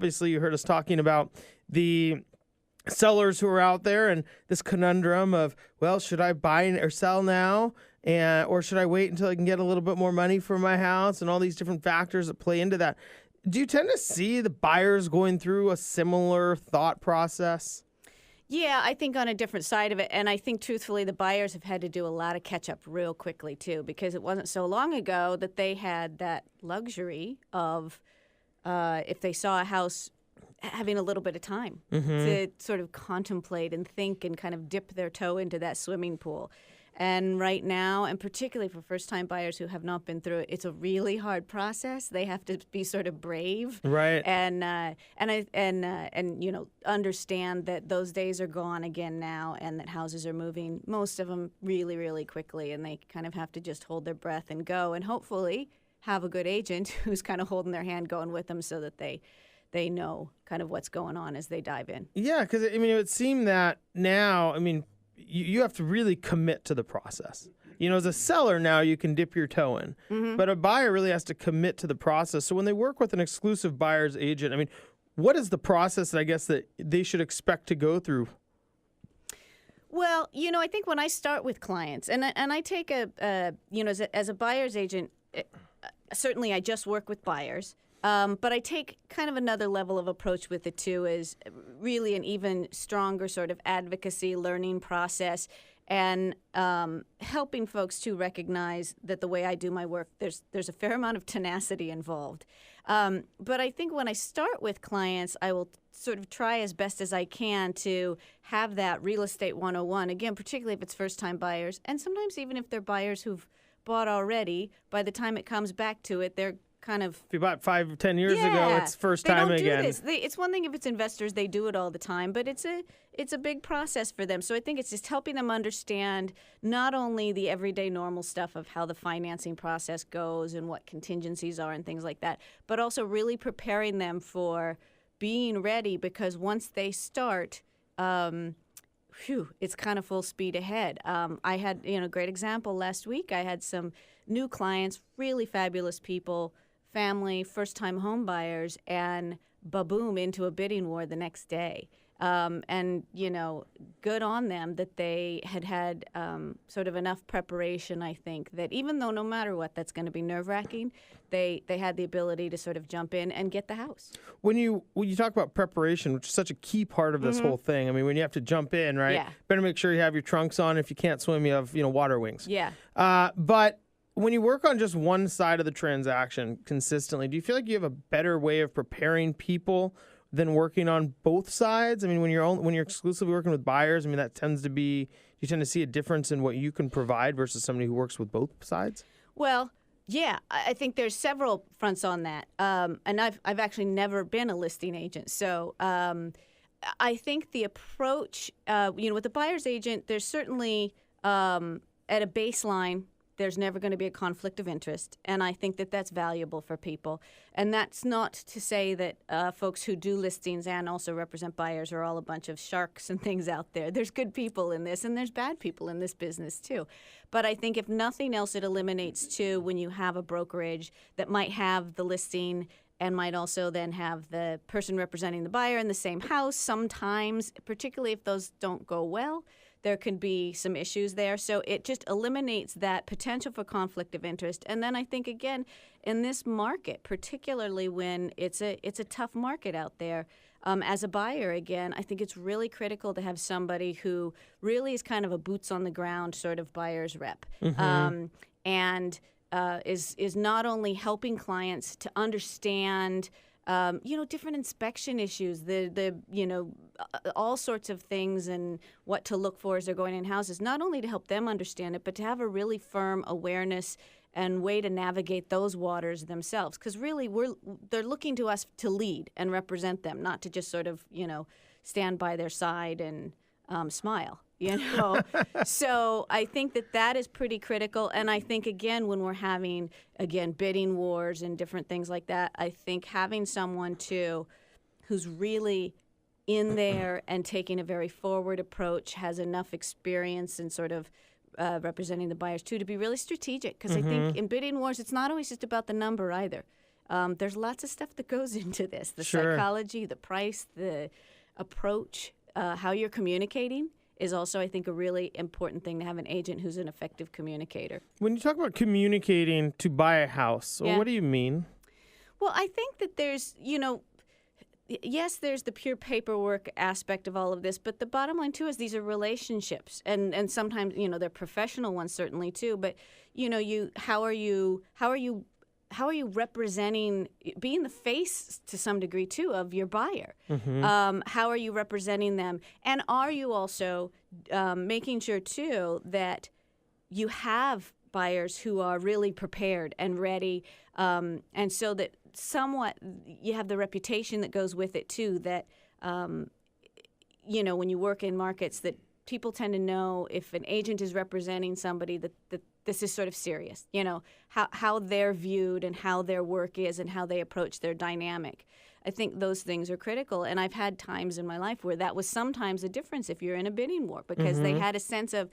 obviously you heard us talking about the sellers who are out there and this conundrum of, well, should I buy or sell now? Or should I wait until I can get a little bit more money for my house, and all these different factors that play into that. Do you tend to see the buyers going through a similar thought process? Yeah, I think on a different side of it. And I think, truthfully, the buyers have had to do a lot of catch up real quickly, too, because it wasn't so long ago that they had that luxury of if they saw a house, having a little bit of time to sort of contemplate and think and kind of dip their toe into that swimming pool. And right now, and particularly for first-time buyers who have not been through it, it's a really hard process. They have to be sort of brave, right? And understand that those days are gone again now, and that houses are moving, most of them really, really quickly, and they kind of have to just hold their breath and go, and hopefully have a good agent who's kind of holding their hand, going with them, so that they know kind of what's going on as they dive in. Yeah, because it would seem that now, you have to really commit to the process. As a seller now, you can dip your toe in, but a buyer really has to commit to the process. So when they work with an exclusive buyer's agent, what is the process that I guess that they should expect to go through? Well, I think when I start with clients, and I take as a buyer's agent, certainly I just work with buyers. But I take kind of another level of approach with it, too, is really an even stronger sort of advocacy learning process, and helping folks to recognize that the way I do my work, there's a fair amount of tenacity involved. But I think when I start with clients, I will sort of try as best as I can to have that real estate 101, again, particularly if it's first-time buyers, and sometimes even if they're buyers who've bought already, by the time it comes back to it, they're kind of... If you bought 5 or 10 years ago, it's first time again. It's one thing if it's investors, they do it all the time, but it's a big process for them. So I think it's just helping them understand not only the everyday normal stuff of how the financing process goes and what contingencies are and things like that, but also really preparing them for being ready, because once they start... it's kind of full speed ahead. I had, a great example last week. I had some new clients, really fabulous people, family, first-time home buyers, and ba-boom, into a bidding war the next day. And, good on them that they had sort of enough preparation, I think, that even though no matter what, that's going to be nerve-wracking, they had the ability to sort of jump in and get the house. When you talk about preparation, which is such a key part of this whole thing, when you have to jump in, right? Yeah. Better make sure you have your trunks on. If you can't swim, you have, water wings. Yeah. But when you work on just one side of the transaction consistently, do you feel like you have a better way of preparing people than working on both sides? When you're exclusively working with buyers, that tends to be, you tend to see a difference in what you can provide versus somebody who works with both sides? Well, yeah, I think there's several fronts on that. And I've actually never been a listing agent. So I think the approach, with the buyer's agent, there's certainly at a baseline, there's never going to be a conflict of interest, and I think that that's valuable for people. And that's not to say that folks who do listings and also represent buyers are all a bunch of sharks and things out there. There's good people in this, and there's bad people in this business too. But I think if nothing else, it eliminates too when you have a brokerage that might have the listing and might also then have the person representing the buyer in the same house. Sometimes, particularly if those don't go well, there can be some issues there. So it just eliminates that potential for conflict of interest. And then I think, again, in this market, particularly when it's a tough market out there, as a buyer, again, I think it's really critical to have somebody who really is kind of a boots-on-the-ground sort of buyer's rep. And is not only helping clients to understand different inspection issues, all sorts of things and what to look for as they're going in houses, not only to help them understand it, but to have a really firm awareness and way to navigate those waters themselves. Because really, they're looking to us to lead and represent them, not to just sort of, stand by their side and smile. So I think that is pretty critical. And I think, again, when we're having, bidding wars and different things like that, I think having someone, too, who's really in there and taking a very forward approach, has enough experience in sort of representing the buyers, too, to be really strategic. Because I think in bidding wars, it's not always just about the number either. There's lots of stuff that goes into this: the Sure. psychology, the price, the approach, how you're communicating is also, I think, a really important thing to have an agent who's an effective communicator. When you talk about communicating to buy a house, Yeah. what do you mean? Well, I think that there's, yes, there's the pure paperwork aspect of all of this, but the bottom line too is these are relationships, and sometimes they're professional ones certainly too. But how are you representing, being the face to some degree too of your buyer? How are you representing them, and are you also making sure too that you have buyers who are really prepared and ready, and so that somewhat you have the reputation that goes with it too, that when you work in markets, that people tend to know if an agent is representing somebody that this is sort of serious, how they're viewed and how their work is and how they approach their dynamic. I think those things are critical, and I've had times in my life where that was sometimes a difference if you're in a bidding war, because they had a sense of,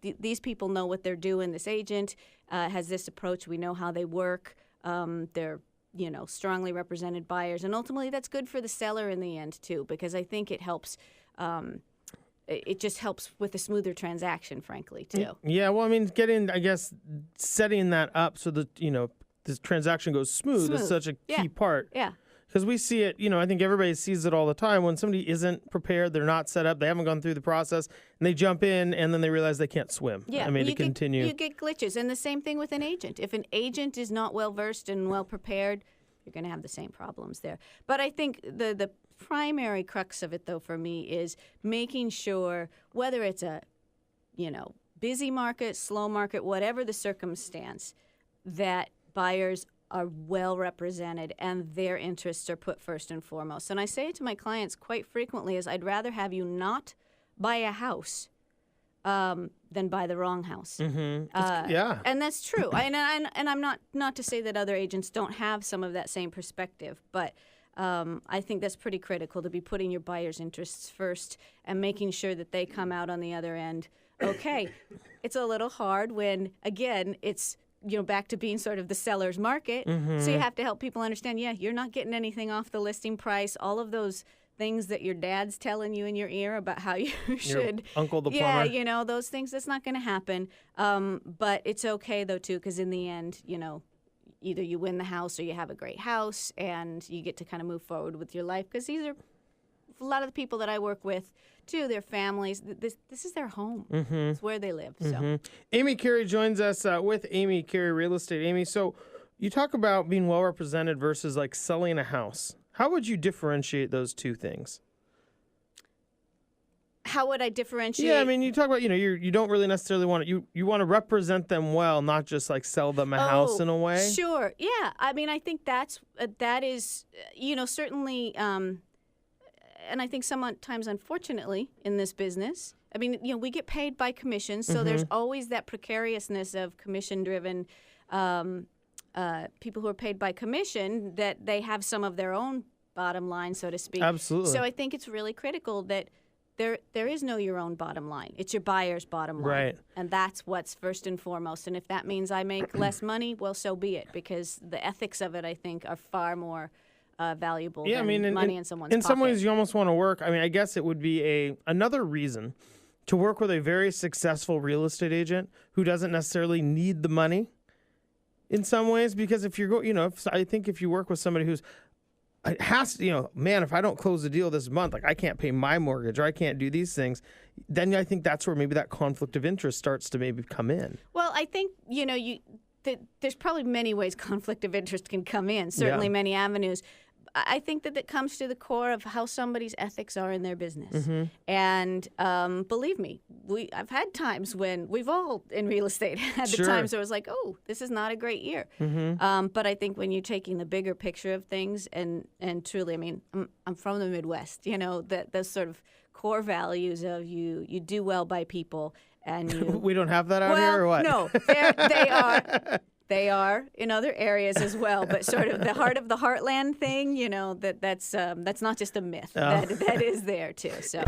these people know what they're doing. This agent has this approach. We know how they work. They're strongly represented buyers, and ultimately that's good for the seller in the end too, because I think it helps. It just helps with a smoother transaction, frankly, too. Yeah, well, I mean, setting that up so that, this transaction goes smooth is such a key part. Yeah. Because we see it, I think everybody sees it all the time. When somebody isn't prepared, they're not set up, they haven't gone through the process, and they jump in, and then they realize they can't swim. Yeah, to continue. You get glitches. And the same thing with an agent. If an agent is not well-versed and well-prepared, you're going to have the same problems there. But I think the primary crux of it, though, for me, is making sure, whether it's a, busy market, slow market, whatever the circumstance, that buyers are well represented and their interests are put first and foremost. And I say it to my clients quite frequently is I'd rather have you not buy a house than buy the wrong house. Yeah. And that's true. And I'm not to say that other agents don't have some of that same perspective, but I think that's pretty critical, to be putting your buyer's interests first and making sure that they come out on the other end. Okay, it's a little hard when, again, it's back to being sort of the seller's market. So you have to help people understand, you're not getting anything off the listing price. All of those things that your dad's telling you in your ear about how you should. Your uncle the plumber. Yeah, those things, that's not going to happen. But it's okay, though, too, because in the end, either you win the house or you have a great house and you get to kind of move forward with your life, because these are a lot of the people that I work with, too, their families. This is their home. It's where they live. So, Amy Carey joins us with Amy Carey Real Estate. Amy, so you talk about being well represented versus like selling a house. How would you differentiate those two things? How would I differentiate? Yeah, I mean, you talk about, you don't really necessarily want to, you want to represent them well, not just like sell them a house in a way. Sure. Yeah. I mean, I think that is, certainly, and I think sometimes, unfortunately, in this business, I mean, we get paid by commission, so there's always that precariousness of commission-driven people who are paid by commission, that they have some of their own bottom line, so to speak. Absolutely. So I think it's really critical that there is no your own bottom line. It's your buyer's bottom line. Right. And that's what's first and foremost. And if that means I make less money, well, so be it, because the ethics of it, I think, are far more valuable than money in someone's pocket. In some ways, you almost want to work. I mean, I guess it would be another reason to work with a very successful real estate agent who doesn't necessarily need the money in some ways, because if you're I think if you work with somebody who's it has to, man, if I don't close the deal this month, like I can't pay my mortgage or I can't do these things, then I think that's where maybe that conflict of interest starts to maybe come in. Well, I think, there's probably many ways conflict of interest can come in, certainly many avenues. I think that it comes to the core of how somebody's ethics are in their business. And believe me, I've had times when we've all in real estate had the times where it was like, oh, this is not a great year. But I think when you're taking the bigger picture of things and truly, I mean, I'm from the Midwest, that those sort of core values of you do well by people. And we don't have that out here, or what? No, they are. They are in other areas as well, but sort of the heart of the heartland thing, that's not just a myth. That is there too. So.